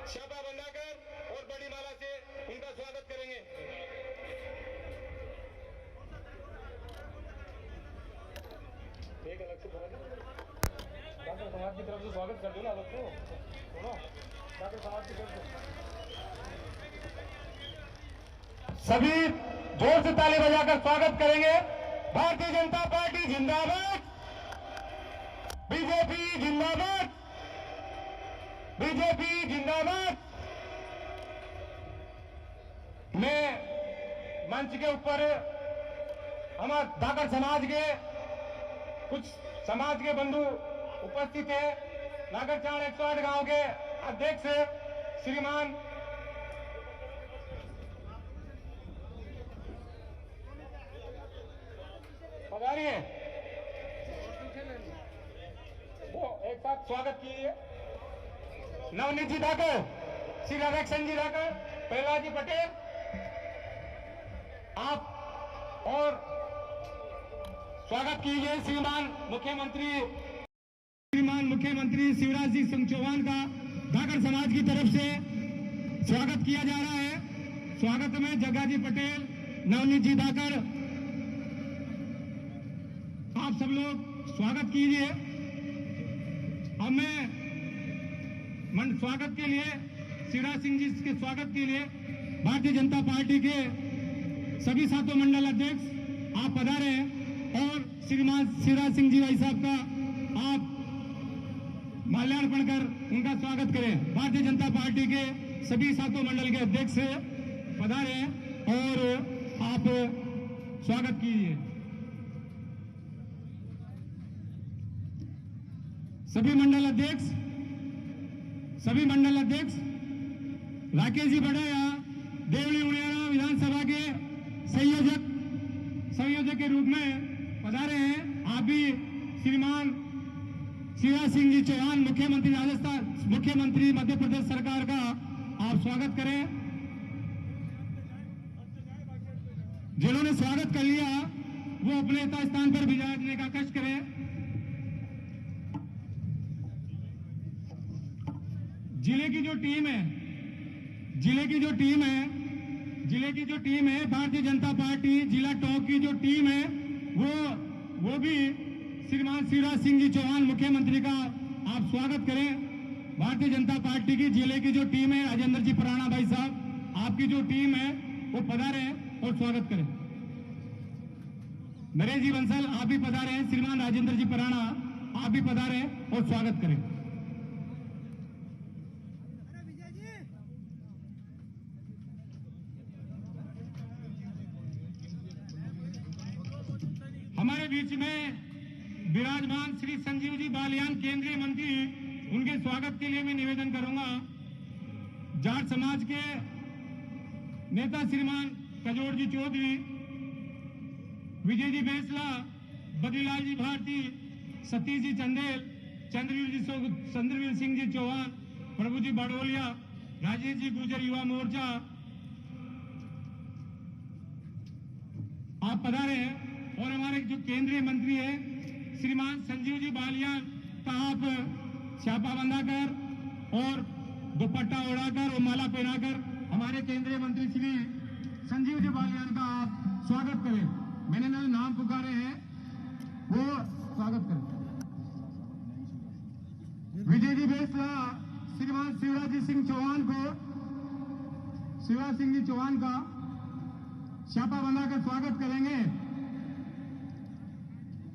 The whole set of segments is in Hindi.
शापा बंधाकर और बड़ी माला से उनका स्वागत करेंगे। एक अलग से डॉक्टर समाज की तरफ से स्वागत कर दो ना अलग को, सुनो डॉक्टर समाज की तरफ से सभी जोर से ताली बजाकर स्वागत करेंगे। भारतीय जनता पार्टी जिंदाबाद, बीजेपी जिंदाबाद, बीजेपी जिंदाबाद। मैं मंच के ऊपर हमारे धाकड़ समाज के कुछ समाज के बंधु उपस्थित है। नागरचाण 108 गांव के अध्यक्ष श्रीमान पधारिए, वो एक साथ स्वागत कीजिए। नवनीत जी धाकड़, श्री राधाकृष्ण जी धाकड़, प्रहलाद जी पटेल, आप और स्वागत कीजिए श्रीमान मुख्यमंत्री शिवराज सिंह चौहान का धाकड़ समाज की तरफ से स्वागत किया जा रहा है। स्वागत में जग्गा जी पटेल, नवनीत जी धाकड़, आप सब लोग स्वागत कीजिए। अब मैं स्वागत के लिए शिवराज सिंह जी के स्वागत के लिए भारतीय जनता पार्टी के सभी सातों मंडल अध्यक्ष आप पधारे हैं और श्रीमान शिवराज सिंह जी भाई साहब का आप माल्यार्पण कर उनका स्वागत करें। भारतीय जनता पार्टी के सभी सातों मंडल के अध्यक्ष पधारे हैं और आप स्वागत कीजिए। सभी मंडल अध्यक्ष राकेश जी बड़ाया देवली उड़ियारा विधानसभा के संयोजक के रूप में पधारे हैं। आप भी श्रीमान शिवराज सिंह जी चौहान मुख्यमंत्री मध्य प्रदेश सरकार का आप स्वागत करें। जिन्होंने स्वागत कर लिया वो अपने स्थान पर विराजने का कष्ट करें। जिले की जो टीम है भारतीय जनता पार्टी जिला टॉप की जो टीम है वो भी श्रीमान शिवराज सिंह जी चौहान मुख्यमंत्री का आप स्वागत करें। भारतीय जनता पार्टी की जिले की जो टीम है राजेंद्र जी पराणा भाई साहब, आपकी जो टीम है वो पधारे और स्वागत करें। नरेश जी बंसल आप भी पधारे हैं, श्रीमान राजेंद्र जी पराणा आप भी पधारे और स्वागत करें। हमारे बीच में विराजमान श्री संजीव जी बालियान केंद्रीय मंत्री, उनके स्वागत के लिए मैं निवेदन करूंगा। जाट समाज के नेता श्रीमान कजोड़ जी चौधरी, विजय जी बेसला, बद्रीलाल जी भारती, सतीश जी चंदेल, चंद्रवीर सिंह जी चौहान, प्रभु जी बड़ोलिया, राजेश जी गुर्जर युवा मोर्चा आप पधारे हैं और हमारे जो केंद्रीय मंत्री है श्रीमान संजीव जी बालियान का आप छापा बंधाकर और दुपट्टा ओढ़ाकर और माला पहनाकर हमारे केंद्रीय मंत्री श्री संजीव जी बालियान का आप स्वागत करें। मैंने नाम पुकारे हैं वो स्वागत करें। विजय जी बेसला श्रीमान शिवराज सिंह जी चौहान का छापा बंधाकर स्वागत करेंगे।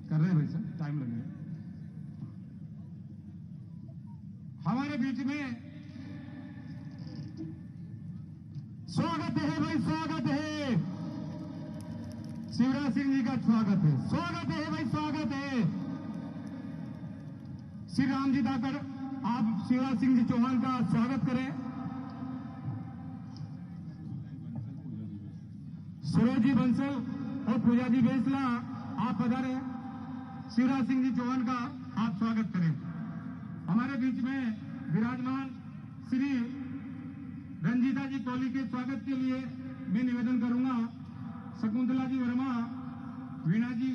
कर रहे हैं भाई साहब, टाइम लगेगा। हमारे बीच में स्वागत है भाई, स्वागत है शिवराज सिंह जी का स्वागत है, स्वागत है भाई, स्वागत है। श्री राम जी धाकड़ आप शिवराज सिंह जी चौहान का स्वागत करें। सुरेश जी बंसल और पूजा जी बेसला आप पधारे, शिवराज सिंह जी चौहान का आप स्वागत करें। हमारे बीच में विराजमान श्री रंजीता जी कोहली के स्वागत के लिए मैं निवेदन करूंगा। शकुंतला जी वर्मा, वीणा जी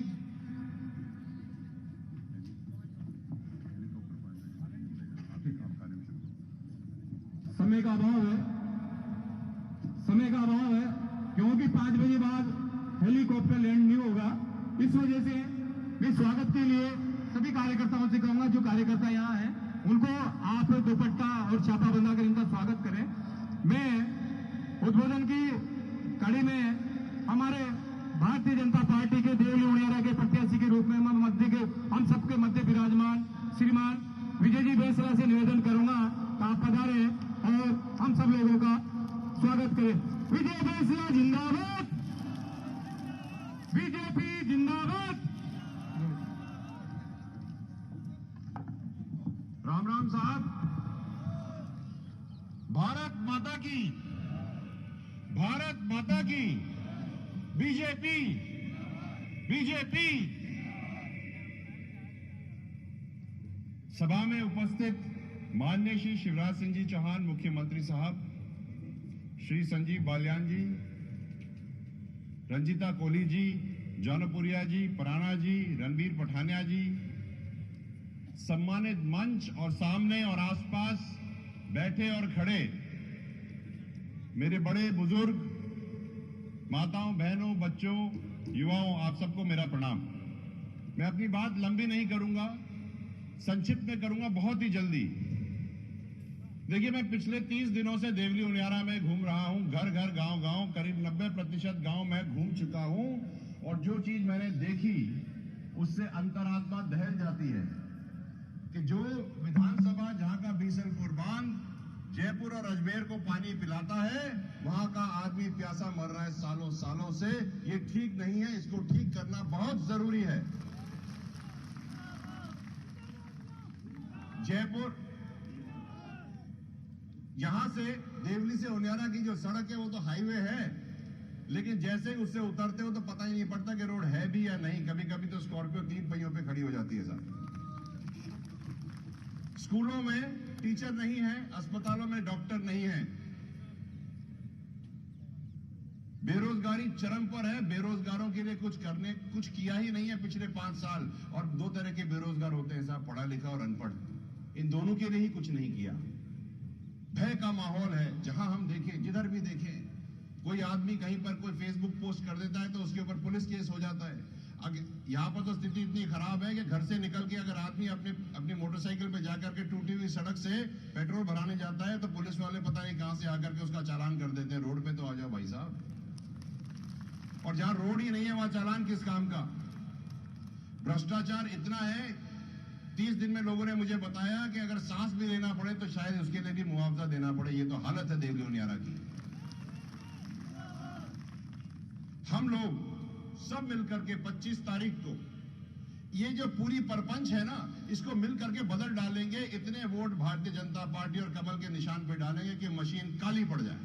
समय का अभाव है क्योंकि 5 बजे बाद हेलीकॉप्टर लैंड नहीं होगा। इस वजह से मैं स्वागत के लिए सभी कार्यकर्ताओं से कहूंगा, जो कार्यकर्ता यहाँ हैं उनको आप दुपट्टा और छापा बंधाकर इनका स्वागत करें। मैं उद्बोधन की कड़ी में हमारे भारतीय जनता पार्टी के देवली उनियारा के प्रत्याशी के रूप में हम सबके मध्य विराजमान श्रीमान विजय जी बेसरा से निवेदन करूंगा कि आप पधारे और हम सब लोगों का स्वागत करें। विजय बेसरा जिंदाबाद, बीजेपी जिंदाबाद। राम राम साहब। भारत माता की, भारत माता की। BJP, BJP. सभा में उपस्थित माननीय श्री शिवराज सिंह जी चौहान मुख्यमंत्री साहब, श्री संजीव बालियान जी, रंजीता कोहली जी, जौनपुरिया जी, पराना जी, रणबीर पठानिया जी, सम्मानित मंच और सामने और आसपास बैठे और खड़े मेरे बड़े बुजुर्ग, माताओं, बहनों, बच्चों, युवाओं, आप सबको मेरा प्रणाम। मैं अपनी बात लंबी नहीं करूंगा, संक्षिप्त में करूंगा बहुत ही जल्दी। देखिए, मैं पिछले 30 दिनों से देवली उनियारा में घूम रहा हूं, घर घर, गांव गांव, करीब 90% गांव में घूम चुका हूं, और जो चीज मैंने देखी उससे अंतरात्मा दहल जाती है कि जो विधानसभा जहां का बीसल कुर्बान जयपुर और अजमेर को पानी पिलाता है, वहां का आदमी प्यासा मर रहा है सालों सालों से। ये ठीक नहीं है, इसको ठीक करना बहुत जरूरी है। जयपुर, यहां से देवली से उनियारा की जो सड़क है वो तो हाईवे है, लेकिन जैसे ही उससे उतरते हो तो पता ही नहीं पड़ता कि रोड है भी या नहीं। कभी कभी तो स्कॉर्पियो 3 पहियों पे खड़ी हो जाती है साहब। स्कूलों में टीचर नहीं है, अस्पतालों में डॉक्टर नहीं है, बेरोजगारी चरम पर है। बेरोजगारों के लिए कुछ किया ही नहीं है पिछले 5 साल। और 2 तरह के बेरोजगार होते हैं साहब, पढ़ा लिखा और अनपढ़। इन दोनों के लिए ही कुछ नहीं किया। भय का माहौल है, जहां हम देखें, जिधर भी देखें, कोई आदमी कहीं पर कोई फेसबुक पोस्ट कर देता है तो उसके ऊपर पुलिस केस हो जाता है। यहाँ पर तो स्थिति इतनी खराब है कि घर से निकल के अगर आदमी अपनी मोटरसाइकिल पे जाकर के टूटी हुई सड़क से पेट्रोल भराने जाता है तो पुलिस वाले पता नहीं कहां से आकर के उसका चालान कर देते हैं। रोड पे तो आ जाओ भाई साहब, और जहां रोड ही नहीं है वहां चालान किस काम का। भ्रष्टाचार इतना है, 30 दिन में लोगों ने मुझे बताया कि अगर सांस भी लेना पड़े तो शायद उसके लिए भी मुआवजा देना पड़े। ये तो हालत है देवली उनियारा की। हम लोग सब मिलकर के 25 तारीख को ये जो पूरी परपंच है ना, इसको मिलकर के बदल डालेंगे। इतने वोट भारतीय जनता पार्टी और कमल के निशान पे डालेंगे कि मशीन काली पड़ जाए,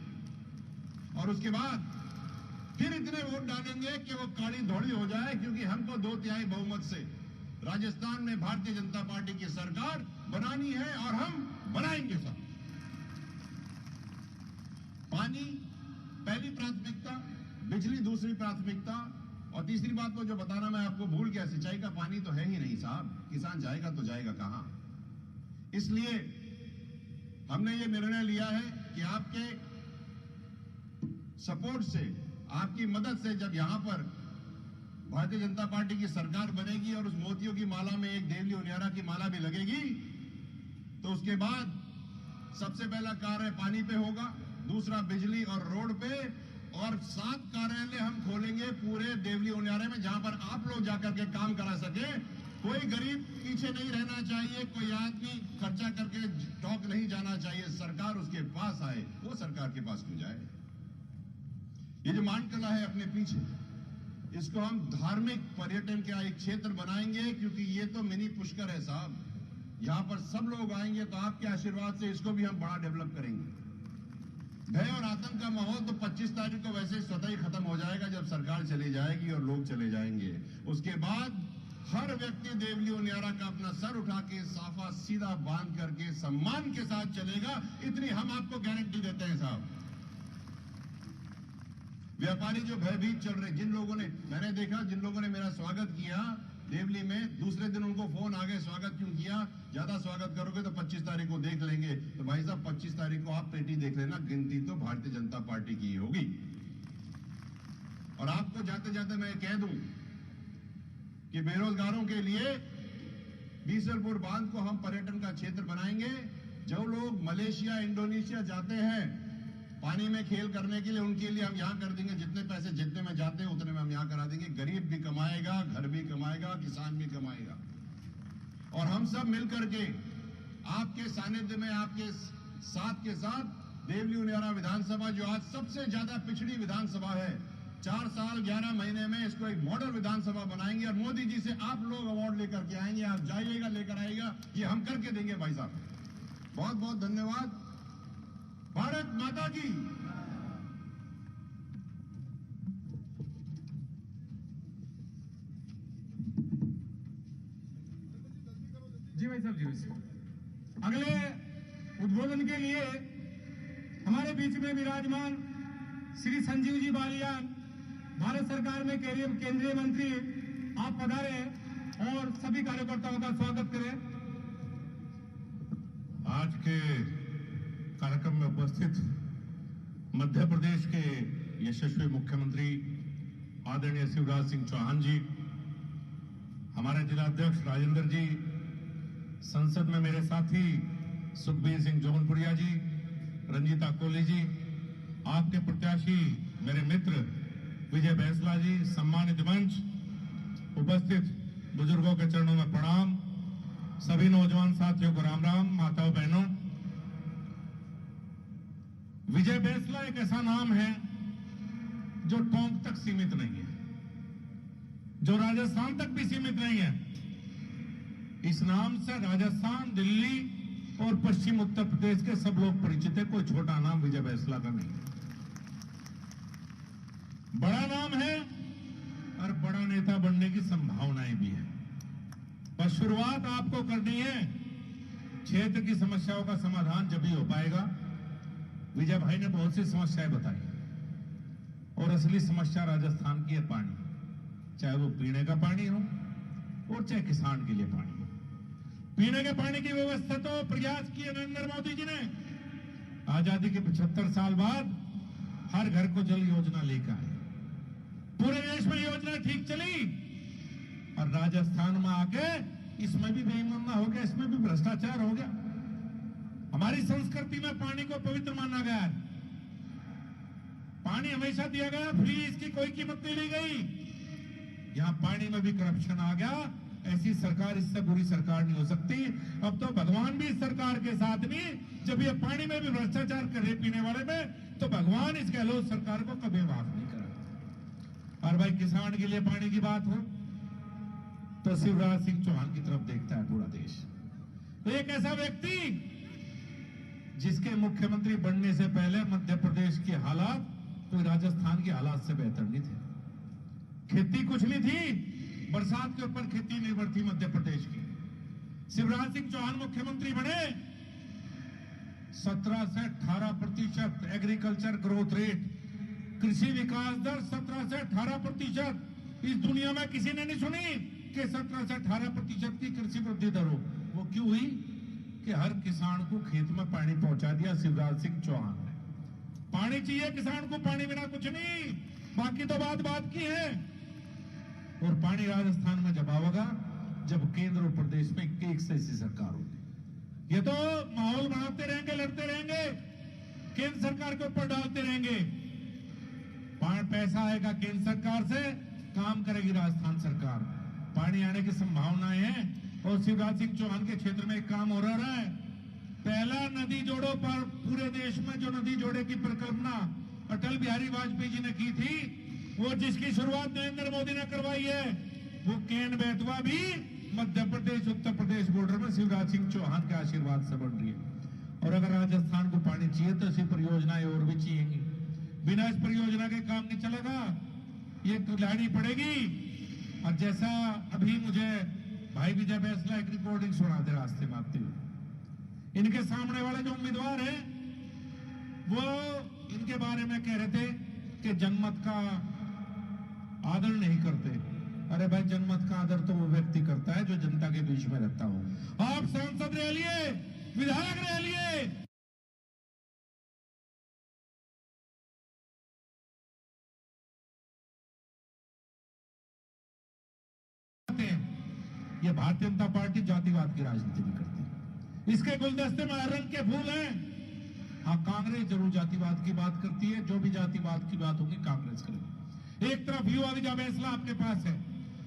और उसके बाद फिर इतने वोट डालेंगे कि वो काली धोड़ी हो जाए, क्योंकि हमको 2/3 बहुमत से राजस्थान में भारतीय जनता पार्टी की सरकार बनानी है और हम बनाएंगे सब। पानी पहली प्राथमिकता, बिजली दूसरी प्राथमिकता, और तीसरी बात तो जो बताना मैं आपको भूल गया, सिंचाई का पानी तो है ही नहीं साहब। किसान जाएगा तो जाएगा कहां। इसलिए हमने ये निर्णय लिया है कि आपके सपोर्ट से, आपकी मदद से जब यहां पर भारतीय जनता पार्टी की सरकार बनेगी और उस मोतियों की माला में एक देवली उनियारा की माला भी लगेगी, तो उसके बाद सबसे पहला कार्य पानी पे होगा, दूसरा बिजली और रोड पे, और 7 कार्यालय हम खोलेंगे पूरे देवली उनियारे में, जहां पर आप लोग जाकर के काम करा सके। कोई गरीब पीछे नहीं रहना चाहिए, कोई आदमी खर्चा करके टॉक नहीं जाना चाहिए। सरकार उसके पास आए, वो सरकार के पास क्यों जाए। ये जो मानकला है अपने पीछे, इसको हम धार्मिक पर्यटन का एक क्षेत्र बनाएंगे, क्योंकि ये तो मिनी पुष्कर है साहब। यहां पर सब लोग आएंगे, तो आपके आशीर्वाद से इसको भी हम बड़ा डेवलप करेंगे। भय और आतंक का माहौल तो 25 तारीख को वैसे ही स्वतः ही खत्म हो जाएगा, जब सरकार चली जाएगी और लोग चले जाएंगे। उसके बाद हर व्यक्ति देवली उनियारा का अपना सर उठा के साफा सीधा बांध करके सम्मान के साथ चलेगा, इतनी हम आपको गारंटी देते हैं साहब। व्यापारी जो भयभीत चल रहे, जिन लोगों ने, मैंने देखा जिन लोगों ने मेरा स्वागत किया, देवली में। दूसरे दिन उनको फोन आ गए, स्वागत क्यों किया, ज्यादा स्वागत करोगे तो 25 तारीख को देख लेंगे। तो भाई साहब 25 तारीख को आप पेटी देख लेना, गिनती तो भारतीय जनता पार्टी की होगी। और आपको जाते जाते मैं कह दूं कि बेरोजगारों के लिए बीसलपुर बांध को हम पर्यटन का क्षेत्र बनाएंगे। जो लोग मलेशिया इंडोनेशिया जाते हैं पानी में खेल करने के लिए, उनके लिए हम यहां कर देंगे। जितने पैसे जितने में जाते हैं उतने में हम यहां करा देंगे। गरीब भी कमाएगा, घर भी कमाएगा, किसान भी कमाएगा। और हम सब मिलकर के आपके सानिध्य में, आपके साथ के साथ देवली उनियारा विधानसभा, जो आज सबसे ज्यादा पिछड़ी विधानसभा है, 4 साल 11 महीने में इसको एक मॉडल विधानसभा बनाएंगे। और मोदी जी से आप लोग अवार्ड लेकर के आएंगे, आप जाइएगा, लेकर आएगा, ये हम करके देंगे भाई साहब। बहुत बहुत धन्यवाद। भारत माता की। जी भाई साहब, जी भाई साहब। अगले उद्बोधन के लिए हमारे बीच में विराजमान श्री संजीव जी बालियान, भारत सरकार में केंद्रीय मंत्री, आप पधारे और सभी कार्यकर्ताओं का स्वागत करें। आज के कार्यक्रम में उपस्थित मध्य प्रदेश के यशस्वी मुख्यमंत्री आदरणीय शिवराज सिंह चौहान जी, हमारे जिलाध्यक्ष राजेंद्र जी, संसद में मेरे साथी सुखबीर सिंह जौनपुरिया जी, रंजीता कोहली जी, आपके प्रत्याशी मेरे मित्र विजय बैंसला जी, सम्मानित मंच, उपस्थित बुजुर्गों के चरणों में प्रणाम, सभी नौजवान साथियों को राम राम, माताओं बहनों। विजय बैंसला एक ऐसा नाम है जो टोंक तक सीमित नहीं है, जो राजस्थान तक भी सीमित नहीं है। इस नाम से राजस्थान, दिल्ली और पश्चिम उत्तर प्रदेश के सब लोग परिचित है। कोई छोटा नाम विजय बैंसला का नहीं है, बड़ा नाम है और बड़ा नेता बनने की संभावनाएं भी है। पर शुरुआत आपको करनी है। क्षेत्र की समस्याओं का समाधान जब ही हो पाएगा। विजय भाई ने बहुत सी समस्याएं बताई और असली समस्या राजस्थान की है पानी, चाहे वो पीने का पानी हो और चाहे किसान के लिए पानी हो। पीने के पानी की व्यवस्था तो प्रयास किए नरेंद्र मोदी जी ने। आजादी के 75 साल बाद हर घर को जल योजना लेकर आए, पूरे देश में योजना ठीक चली और राजस्थान में आके इसमें भी बेईमानी हो गया, इसमें भी भ्रष्टाचार हो गया। हमारी संस्कृति में पानी को पवित्र माना गया है, पानी हमेशा दिया गया फ्री, इसकी कोई कीमत नहीं ली गई। यहां पानी में भी करप्शन आ गया। ऐसी सरकार, इससे बुरी सरकार नहीं हो सकती। अब तो भगवान भी इस सरकार के साथ नहीं। जब ये पानी में भी भ्रष्टाचार करे पीने वाले में, तो भगवान इस गहलोत सरकार को कभी माफ नहीं करा। और भाई किसान के लिए पानी की बात हो तो शिवराज सिंह चौहान की तरफ देखता है पूरा देश। तो एक ऐसा व्यक्ति जिसके मुख्यमंत्री बनने से पहले मध्य प्रदेश के हालात कोई राजस्थान के हालात से बेहतर नहीं थे। खेती कुछ नहीं थी, बरसात के ऊपर खेती निर्भर थी मध्य प्रदेश की। शिवराज सिंह चौहान मुख्यमंत्री बने, 17 से 18% एग्रीकल्चर ग्रोथ रेट, कृषि विकास दर 17 से 18%। इस दुनिया में किसी ने नहीं सुनी कि 17 से 18% की कृषि वृद्धि दर हो। वो क्यों हुई? कि हर किसान को खेत में पानी पहुंचा दिया शिवराज सिंह चौहान ने। पानी चाहिए किसान को, पानी बिना कुछ नहीं। बाकी तो बात की है। और पानी राजस्थान में जब आएगा जब केंद्र और प्रदेश में एक से ऐसी सरकार होगी। ये तो माहौल बनाते रहेंगे, लड़ते रहेंगे, केंद्र सरकार के ऊपर डालते रहेंगे। पैसा आएगा केंद्र सरकार से, काम करेगी राजस्थान सरकार। पानी आने की संभावनाएं हैं। और शिवराज सिंह चौहान के क्षेत्र में एक काम हो रहा है। पहला नदी जोड़ो पर पूरे देश में जो नदी जोड़े की परिकल्पना अटल बिहारी वाजपेयी जी ने की थी, वो जिसकी शुरुआत नरेंद्र मोदी ने करवाई है, वो केन बेतवा भी मध्य प्रदेश उत्तर प्रदेश बॉर्डर में शिवराज सिंह चौहान के आशीर्वाद से बन रही है। और अगर राजस्थान को पानी चाहिए तो ऐसी परियोजनाएं और भी चाहिएंगी। बिना इस परियोजना के काम नहीं चलेगा, ये लानी पड़ेगी। और जैसा अभी मुझे भाई विजय बैंसला एक रिकॉर्डिंग सुनाते रास्ते में आते हुए, इनके सामने वाले जो उम्मीदवार हैं वो इनके बारे में कह रहे थे कि जनमत का आदर नहीं करते अरे भाई, जनमत का आदर तो वो व्यक्ति करता है जो जनता के बीच में रहता हो। आप सांसद रह लिए, विधायक रह लिए, ये भारतीय जनता पार्टी जातिवाद की राजनीति भी करती है। इसके गुलदस्ते में हर रंग के फूल हैं। हाँ, कांग्रेस जरूर जातिवाद की बात करती है। जो भी जातिवाद की बात होगी कांग्रेस करेगी। एक तरफ युवा विजय फैसला आपके पास है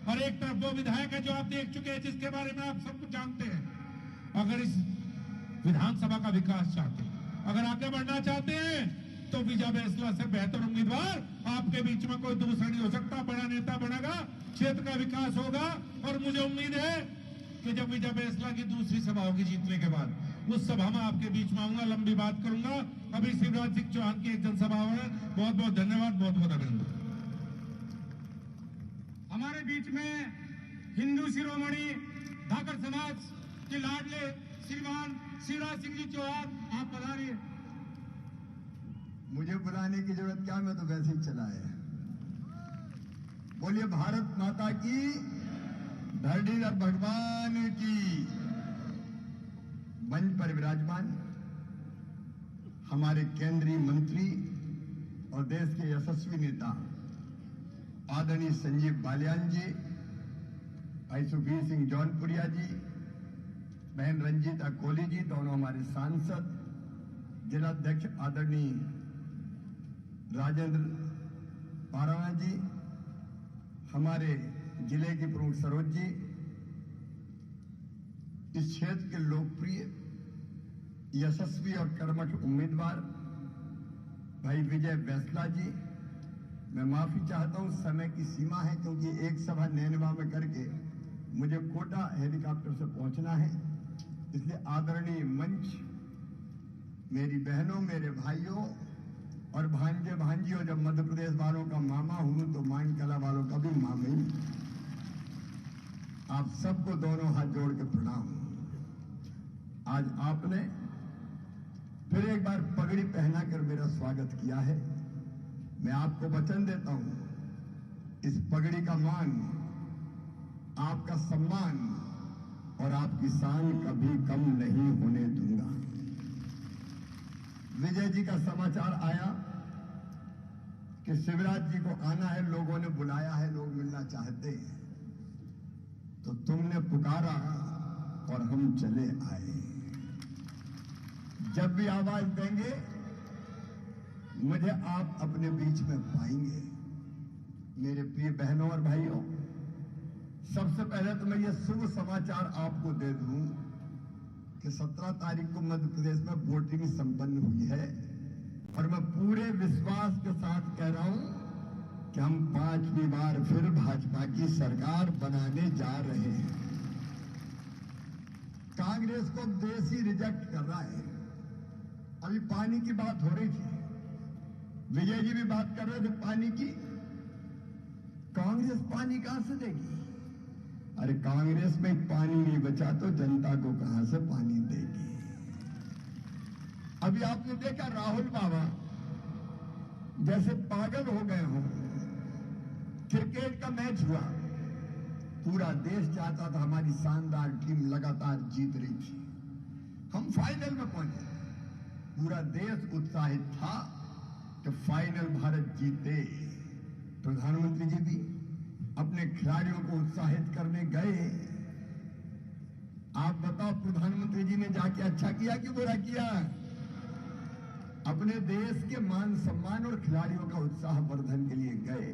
और एक तरफ वो विधायक है जो आप देख चुके हैं, जिसके बारे में आप सब कुछ जानते हैं। अगर इस विधानसभा का विकास चाहते हैं, अगर आगे बढ़ना चाहते हैं, तो विजय फैसला से बेहतर उम्मीदवार आपके बीच में कोई दूसरा नहीं हो सकता। बड़ा नेता बनेगा, क्षेत्र का विकास होगा और मुझे उम्मीद है कि जब विजय फैसला की दूसरी सभा होगी जीतने के बाद, उस सभा में आपके बीच में आऊंगा, लंबी बात करूंगा। अभी शिवराज सिंह चौहान की एक जनसभा है। बहुत बहुत धन्यवाद, बहुत बहुत अभिनंदन। हमारे बीच में हिंदू शिरोमणि धाकर समाज के लाडले श्रीमान शिवराज सिंह जी चौहान, आप पधारिए। मुझे बुलाने की जरूरत क्या, मैं तो वैसे ही चला है। बोलिए भारत माता की, धरणीधर भगवान की। मंच पर विराजमान हमारे केंद्रीय मंत्री और देश के यशस्वी नेता आदरणीय संजीव बालियान जी, भाई सुखबीर सिंह जौनपुरिया जी, बहन रंजीता कोहली जी, दोनों हमारे सांसद, जिलाध्यक्ष आदरणीय राजेंद्र पारावा जी, हमारे जिले की प्रमुख सरोज जी, इस क्षेत्र के लोकप्रिय, यशस्वी और कर्मठ उम्मीदवार भाई विजय फैसला जी। मैं माफी चाहता हूं, समय की सीमा है, क्योंकि एक सभा नैनवा में करके मुझे कोटा हेलीकॉप्टर से पहुंचना है। इसलिए आदरणीय मंच, मेरी बहनों, मेरे भाइयों और भांजे भांजियों, जब मध्य प्रदेश वालों का मामा हूं तो मानकला वालों का भी मामा ही। आप सबको दोनों हाथ जोड़ के प्रणाम। आज आपने फिर एक बार पगड़ी पहनाकर मेरा स्वागत किया है। मैं आपको वचन देता हूं, इस पगड़ी का मान, आपका सम्मान और आपकी शान कभी कम नहीं होने दूंगा। विजय जी का समाचार आया कि शिवराज जी को आना है, लोगों ने बुलाया है, लोग मिलना चाहते हैं, तो तुमने पुकारा और हम चले आए। जब भी आवाज देंगे मुझे आप अपने बीच में पाएंगे। मेरे प्रिय बहनों और भाइयों, सबसे पहले तो मैं ये शुभ समाचार आपको दे दूं कि 17 तारीख को मध्य प्रदेश में वोटिंग संपन्न हुई है और मैं पूरे विश्वास के साथ कह रहा हूं कि हम 5वीं बार फिर भाजपा की सरकार बनाने जा रहे हैं। कांग्रेस को देश ही रिजेक्ट कर रहा है। अभी पानी की बात हो रही थी, विजय जी भी बात कर रहे थे पानी की। कांग्रेस पानी कहां से देगी? अरे कांग्रेस में पानी नहीं बचा तो जनता को कहां से पानी देगी? अभी आपने देखा राहुल बाबा जैसे पागल हो गए हों। क्रिकेट का मैच हुआ, पूरा देश चाहता था हमारी शानदार टीम लगातार जीत रही थी, हम फाइनल में पहुंचे। पूरा देश उत्साहित था कि फाइनल भारत जीते। प्रधानमंत्री जी भी अपने खिलाड़ियों को उत्साहित करने गए। आप बताओ, प्रधानमंत्री जी ने जाके अच्छा किया कि बुरा किया? अपने देश के मान सम्मान और खिलाड़ियों का उत्साह वर्धन के लिए गए।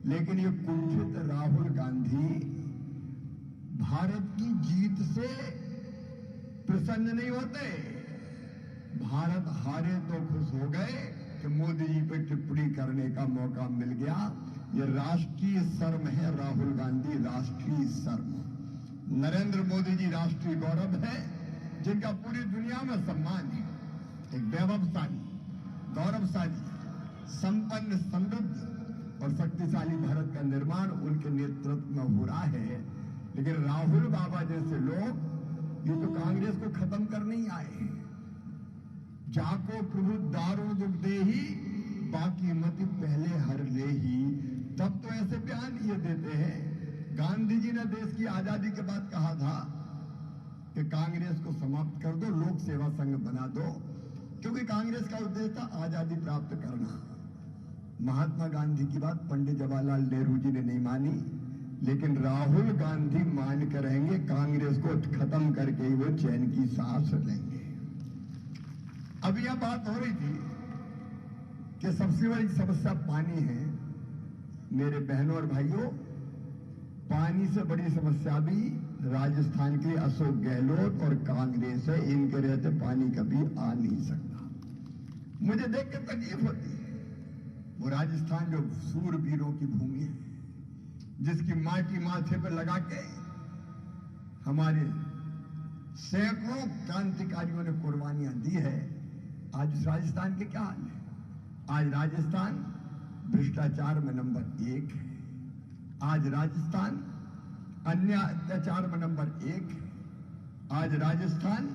लेकिन ये कुंठित राहुल गांधी भारत की जीत से प्रसन्न नहीं होते। भारत हारे तो खुश हो गए कि मोदी जी पे टिप्पणी करने का मौका मिल गया। ये राष्ट्रीय शर्म है, राहुल गांधी राष्ट्रीय शर्म। नरेंद्र मोदी जी राष्ट्रीय गौरव है, जिनका पूरी दुनिया में सम्मान है। एक वैभवशाली, गौरवशाली, संपन्न, समृद्ध और शक्तिशाली भारत का निर्माण उनके नेतृत्व में हो रहा है। लेकिन राहुल बाबा जैसे लोग ये तो कांग्रेस को खत्म करने ही आए। जाको प्रभु दारू दुख दे ही, बाकी मत पहले हर ले ही। तब तो ऐसे बयान ये देते हैं गांधी जी ने देश की आजादी के बाद कहा था कि कांग्रेस को समाप्त कर दो, लोक सेवा संघ बना दो, क्योंकि कांग्रेस का उद्देश्य था आजादी प्राप्त करना। महात्मा गांधी की बात पंडित जवाहरलाल नेहरू जी ने नहीं मानी, लेकिन राहुल गांधी मान कर रहेंगे, कांग्रेस को खत्म करके ही वो चैन की सांस लेंगे। अब यह बात हो रही थी कि सबसे बड़ी समस्या पानी है। मेरे बहनों और भाइयों, पानी से बड़ी समस्या भी राजस्थान के अशोक गहलोत और कांग्रेस है। इनके रहते पानी कभी आ नहीं सकता। मुझे देख के तकलीफ होती है। वो राजस्थान जो सूरवीरों की भूमि है, जिसकी माटी माथे पर लगा के हमारे सैकड़ों क्रांतिकारियों ने कुर्बानियां दी है, आज उस राजस्थान के क्या हाल है? आज राजस्थान भ्रष्टाचार में नंबर 1 है। आज राजस्थान अन्य अत्याचार में नंबर 1 है। आज राजस्थान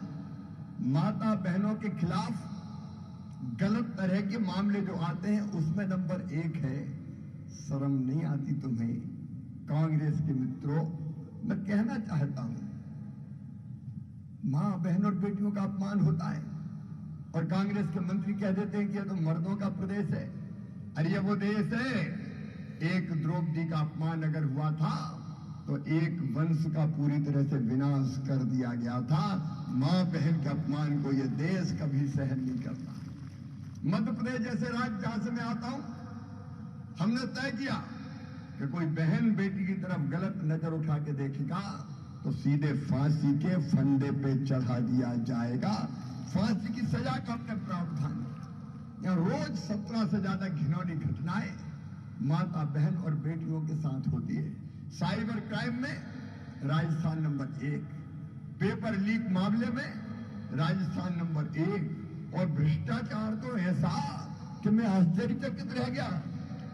माता बहनों के खिलाफ गलत तरह के मामले जो आते हैं उसमें नंबर 1 है। शर्म नहीं आती तुम्हें? कांग्रेस के मित्रों, मैं कहना चाहता हूं, मां बहन और बेटियों का अपमान होता है और कांग्रेस के मंत्री कह देते हैं कि यह तो मर्दों का प्रदेश है। अरे ये वो देश है, एक द्रौपदी का अपमान अगर हुआ था तो एक वंश का पूरी तरह से विनाश कर दिया गया था। मां बहन के अपमान को यह देश कभी सहन नहीं करता। मध्य प्रदेश जैसे राज्य जहां से मैं आता हूं, हमने तय किया कि कोई बहन बेटी की तरफ गलत नजर उठा के देखेगा तो सीधे फांसी के फंदे पे चढ़ा दिया जाएगा। फांसी की सजा का अपने प्रावधान है। यहां रोज 17 से ज्यादा घिनौनी घटनाएं माता बहन और बेटियों के साथ होती है। साइबर क्राइम में राजस्थान नंबर 1, पेपर लीक मामले में राजस्थान नंबर 1, और भ्रष्टाचार तो ऐसा कि मैं आश्चर्यचकित रह गया।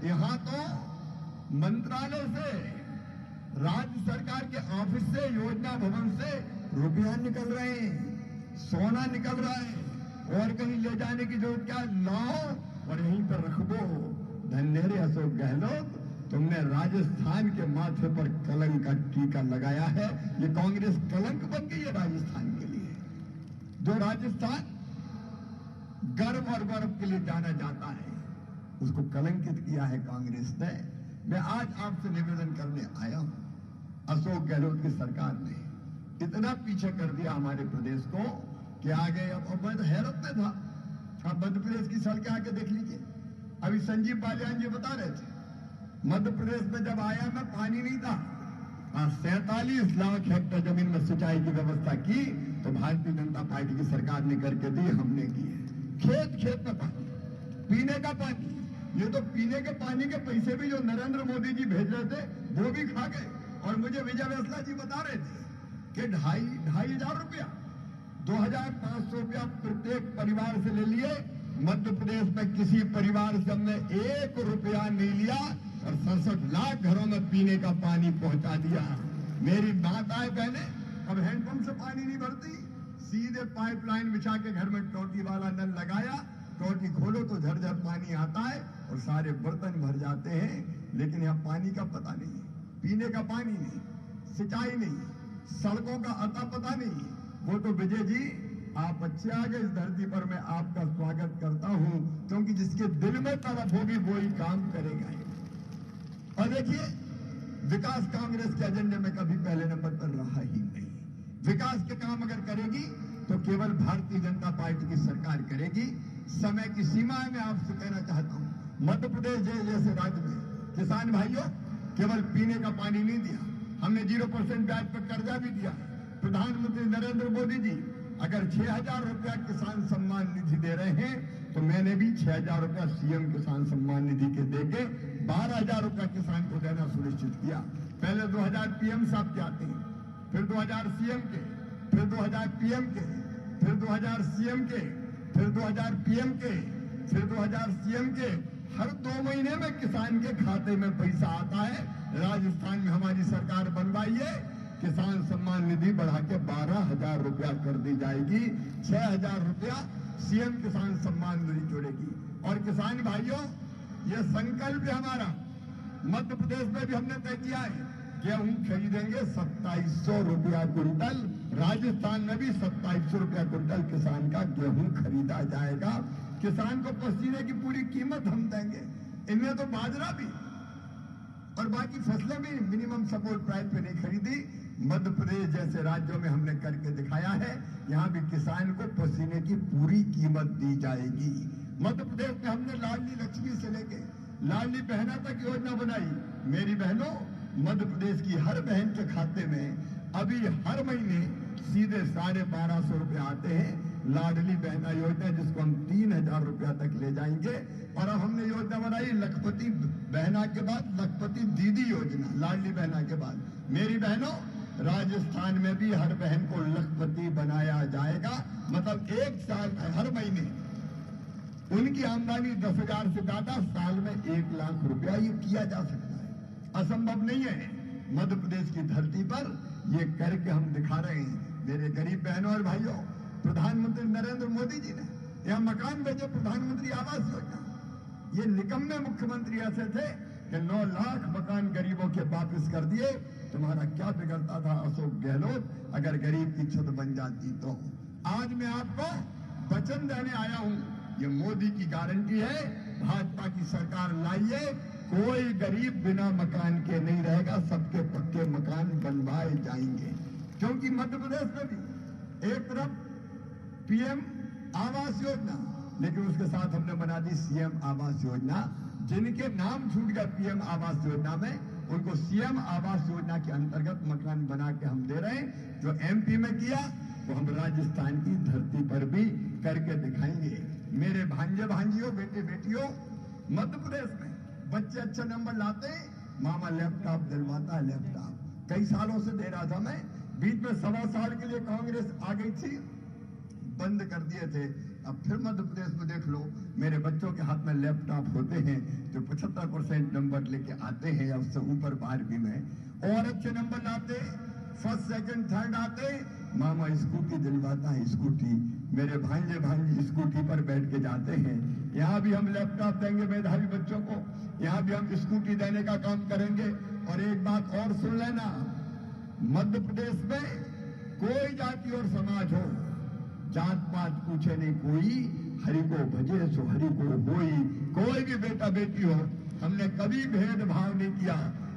यहां तो मंत्रालय से, राज्य सरकार के ऑफिस से, योजना भवन से रुपया निकल रहे हैं, सोना निकल रहा है, और कहीं ले जाने की जरूरत क्या? लाओ और यहीं पर रख दो। धन्य रे अशोक गहलोत, तुमने राजस्थान के माथे पर कलंक का टीका लगाया है। ये कांग्रेस कलंक बन गई है राजस्थान के लिए। जो राजस्थान गर्व और गौरव के लिए जाना जाता है, उसको कलंकित किया है कांग्रेस ने। मैं आज आपसे निवेदन करने आया हूं, अशोक गहलोत की सरकार ने इतना पीछे कर दिया हमारे प्रदेश को कि आगे, अब मैं तो हैरत में था। आप मध्य प्रदेश की सड़कें आके देख लीजिए। अभी संजीव बालियान जी बता रहे थे, मध्य प्रदेश में जब आया मैं पानी नहीं था। 47 लाख हेक्टेयर जमीन में सिंचाई की व्यवस्था की तो भारतीय जनता पार्टी की सरकार ने करके दी, हमने की है। खेत खेत में पानी, पीने का पानी। ये तो पीने के पानी के पैसे भी जो नरेंद्र मोदी जी भेज रहे थे वो भी खा गए। और मुझे विजय वैसला जी बता रहे थे कि 2,500 रुपया, 2,500 रुपया प्रत्येक परिवार से ले लिए। मध्य प्रदेश में किसी परिवार से हमने 1 रुपया नहीं लिया और 67 लाख घरों में पीने का पानी पहुंचा दिया। मेरी माताएं बहने अब हैंडपंप से पानी नहीं भरती, सीधे पाइपलाइन बिछा के घर में टोटी वाला नल लगाया, टोटी खोलो तो झरझर पानी आता है और सारे बर्तन भर जाते हैं। लेकिन यहाँ पानी का पता नहीं है, पीने का पानी नहीं, सिंचाई नहीं, सड़कों का अता पता नहीं। वो तो विजय जी आप अच्छे आ गए इस धरती पर, मैं आपका स्वागत करता हूं, क्योंकि जिसके दिल में तड़प होगी वो ही काम करेगा। और देखिए, विकास कांग्रेस के एजेंडे में कभी पहले नंबर पर रहा ही नहीं। विकास के काम अगर करेगी तो केवल भारतीय जनता पार्टी की सरकार करेगी। समय की सीमा में आपसे कहना चाहता हूं, मध्य प्रदेश जैसे राज्य में किसान भाइयों केवल पीने का पानी नहीं दिया, हमने 0% ब्याज पर कर्जा भी दिया। प्रधानमंत्री नरेंद्र मोदी जी अगर 6,000 रुपया किसान सम्मान निधि दे रहे हैं तो मैंने भी 6,000 रुपया सीएम किसान सम्मान निधि के देके 12,000 रुपया किसान को देना सुनिश्चित किया। पहले 2,000 पीएम साहब के आते हैं, फिर 2,000 सीएम के, फिर 2,000 पीएम के, फिर 2,000 सीएम के, फिर 2,000 पीएम के, फिर 2,000 सीएम के। हर 2 महीने में किसान के खाते में पैसा आता है। राजस्थान में हमारी सरकार बनवाई है, किसान सम्मान निधि बढ़ा के 12,000 रुपया कर दी जाएगी। 6,000 रुपया सीएम किसान सम्मान निधि जोड़ेगी। और किसान भाइयों, ये संकल्प है हमारा। मध्य प्रदेश में भी हमने तय किया है गेहूं खरीदेंगे 2700 रुपया क्विंटल। राजस्थान में भी 2700 रुपया क्विंटल किसान का गेहूं खरीदा जाएगा। किसान को पसीने की पूरी कीमत हम देंगे। इनमें तो बाजरा भी और बाकी फसलें भी मिनिमम सपोर्ट प्राइस पे नहीं खरीदी। मध्य प्रदेश जैसे राज्यों में हमने करके दिखाया है, यहाँ भी किसान को पसीने की पूरी कीमत दी जाएगी। मध्य प्रदेश में हमने लाडली लक्ष्मी से लेके लाडली बहना तक योजना बनाई। मेरी बहनों, मध्य प्रदेश की हर बहन के खाते में अभी हर महीने सीधे 1250 रुपए आते हैं। लाडली बहना योजना जिसको हम 3000 रुपया तक ले जाएंगे। और अब हमने योजना बनाई लखपति बहना के बाद लखपति दीदी योजना, लाडली बहना के बाद। मेरी बहनों, राजस्थान में भी हर बहन को लखपति बनाया जाएगा। मतलब एक साल में हर महीने उनकी आमदनी 10,000 से ज्यादा, साल में 1 लाख रुपया ये किया जा सकता है। असंभव नहीं है। मध्य प्रदेश की धरती पर ये करके हम दिखा रहे हैं। मेरे गरीब बहनों और भाइयों, प्रधानमंत्री नरेंद्र मोदी जी ने यहाँ मकान भेजे, प्रधानमंत्री आवास योजना। ये निकम्मे मुख्यमंत्री ऐसे थे कि 9 लाख मकान गरीबों के वापस कर दिए। तुम्हारा क्या बिगड़ता था अशोक गहलोत, अगर गरीब की छत बन जाती तो। आज मैं आपको वचन देने आया हूं, ये मोदी की गारंटी है, भाजपा की सरकार लाइए, कोई गरीब बिना मकान के नहीं रहेगा, सबके पक्के मकान बनवाए जाएंगे। क्योंकि मध्य प्रदेश में भी एक तरफ पीएम आवास योजना, लेकिन उसके साथ हमने बना दी सीएम आवास योजना। जिनके नाम छूट गया पीएम आवास योजना में, उनको सीएम आवास योजना के अंतर्गत मकान बना के हम दे रहे हैं। जो एमपी में किया वो हम राजस्थान की धरती पर भी करके दिखाएंगे। मेरे भांजे भांजियों, बेटे बेटियों, मध्य प्रदेश में बच्चे अच्छे नंबर लाते, मामा लैपटॉप दिलवाता है। लैपटॉप कई सालों से दे रहा था मैं, बीच में 1.25 साल के लिए कांग्रेस आ गई थी, बंद कर दिए थे। अब फिर मध्य प्रदेश में देख लो, मेरे बच्चों के हाथ में लैपटॉप होते हैं जो 75% नंबर लेके आते हैं, या उससे ऊपर 12वीं में और अच्छे नंबर लाते, फर्स्ट सेकंड थर्ड आते, मामा स्कूटी दिलवाता है। स्कूटी मेरे भांजे भांजी स्कूटी पर बैठ के जाते हैं। यहाँ भी हम लैपटॉप देंगे मेधावी बच्चों को, यहाँ भी हम स्कूटी देने का काम करेंगे। और एक बात और सुन लेना, मध्य प्रदेश में कोई जाति और समाज हो, जात पात पूछे नहीं कोई, हरि को भजे सो हरि को होई। कोई भी बेटा बेटी हो, हमने कभी भेदभाव नहीं किया।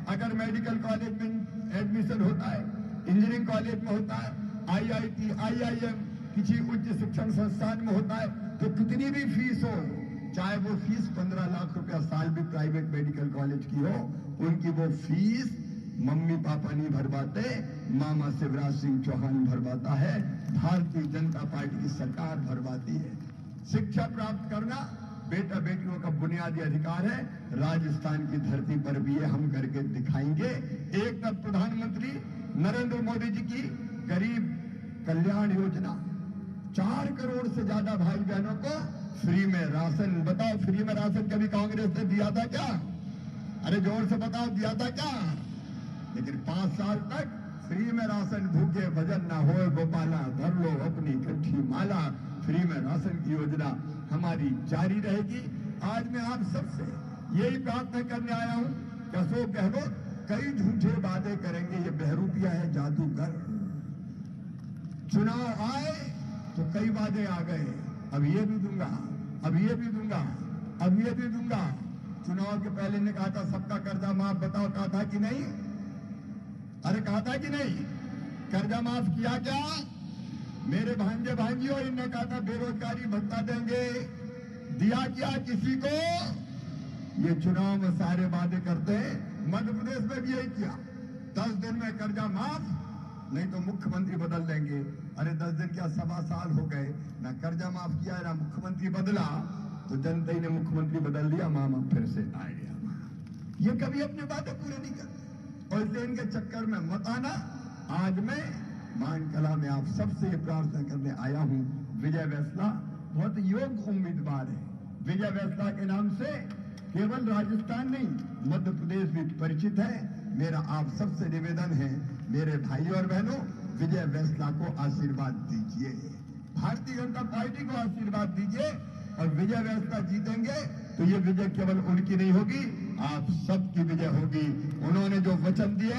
अगर मेडिकल कॉलेज में एडमिशन होता है, इंजीनियरिंग कॉलेज में होता है, IIT, IIM, किसी उच्च शिक्षण संस्थान में होता है, तो कितनी भी फीस हो, चाहे वो फीस 15 लाख रुपया साल भी प्राइवेट मेडिकल कॉलेज की हो, उनकी वो फीस मम्मी पापा नहीं भरवाते, मामा शिवराज सिंह चौहान भरवाता है, भारतीय जनता पार्टी की सरकार भरवाती है। शिक्षा प्राप्त करना बेटा बेटियों का बुनियादी अधिकार है। राजस्थान की धरती पर भी ये हम करके दिखाएंगे। एक तब प्रधानमंत्री नरेंद्र मोदी जी की गरीब कल्याण योजना, 4 करोड़ से ज्यादा भाई बहनों को फ्री में राशन। बताओ, फ्री में राशन कभी कांग्रेस ने दिया था क्या? अरे जोर से बताओ, दिया था क्या? लेकिन 5 साल तक फ्री में राशन, भूखे भजन ना हो गोपाला, धर लो अपनी कंठी माला। फ्री में राशन की योजना हमारी जारी रहेगी। आज मैं आप सबसे यही प्रार्थना करने आया हूं कि अशोक गहलोत कई झूठे वादे करेंगे, ये बहरूपिया है, जादूगर। चुनाव आए तो कई वादे आ गए, अब ये भी दूंगा, अब ये भी दूंगा, अब ये भी दूंगा। चुनाव के पहले ने कहा था सबका कर्जा माफ, बताओ कहा था कि नहीं? अरे कहा था कि नहीं? कर्जा माफ किया क्या? मेरे भांजे भांजियों, इनने कहा था बेरोजगारी भत्ता देंगे, दिया क्या किसी को? ये चुनाव में सारे वादे करते हैं। मध्य प्रदेश में भी यही किया, 10 दिन में कर्जा माफ, नहीं तो मुख्यमंत्री बदल देंगे। अरे 10 दिन क्या, 1.25 साल हो गए, ना कर्जा माफ किया ना मुख्यमंत्री बदला, तो जनता ही ने मुख्यमंत्री बदल दिया, मामा फिर से आ गया। ये कभी अपने वादे पूरे नहीं करते और इसलिए इनके चक्कर में मत आना। आज मैं मानकला में आप सबसे ये प्रार्थना करने आया हूं, विजय वैसला बहुत योग्य उम्मीदवार है। विजय वैसला के नाम से केवल राजस्थान नहीं, मध्य प्रदेश भी परिचित है। मेरा आप सबसे निवेदन है, मेरे भाइयों और बहनों, विजय वैसला को आशीर्वाद दीजिए, भारतीय जनता पार्टी को आशीर्वाद दीजिए। और विजय वैसला जीतेंगे तो ये विजय केवल उनकी नहीं होगी, आप सबकी विजय होगी। उन्होंने जो वचन दिए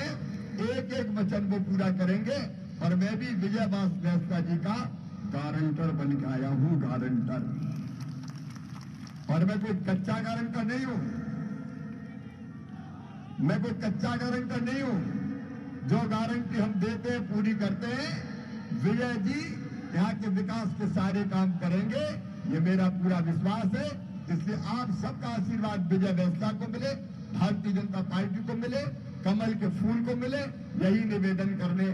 एक एक वचन को पूरा करेंगे। और मैं भी विजय वैस्ता जी का गारंटर बन के आया हूं, गारंटर। और मैं कोई कच्चा गारंटर नहीं हूं, मैं कोई कच्चा गारंटर नहीं हूं। जो गारंटी हम देते हैं पूरी करते हैं। विजय जी यहाँ के विकास के सारे काम करेंगे, ये मेरा पूरा विश्वास है। इसलिए आप सबका आशीर्वाद विजय वैस्ता को मिले, भारतीय जनता पार्टी को मिले, कमल के फूल को मिले, यही निवेदन करने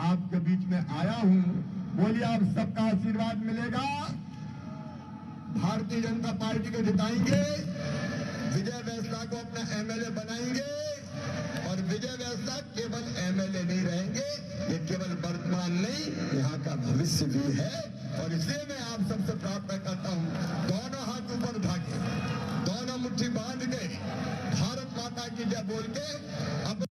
आपके बीच में आया हूं। बोलिए, आप सबका आशीर्वाद मिलेगा, भारतीय जनता पार्टी को जिताएंगे, विजय वैस्ता को अपना एमएलए बनाएंगे। और विजय वैस्ता केवल एमएलए नहीं रहेंगे, ये केवल वर्तमान नहीं, यहाँ का भविष्य भी है। और इसलिए मैं आप सबसे प्रार्थना करता हूँ, दोनों हाथ ऊपर उठा के, दोनों मुट्ठी बांध के, भारत माता की जय बोल के अब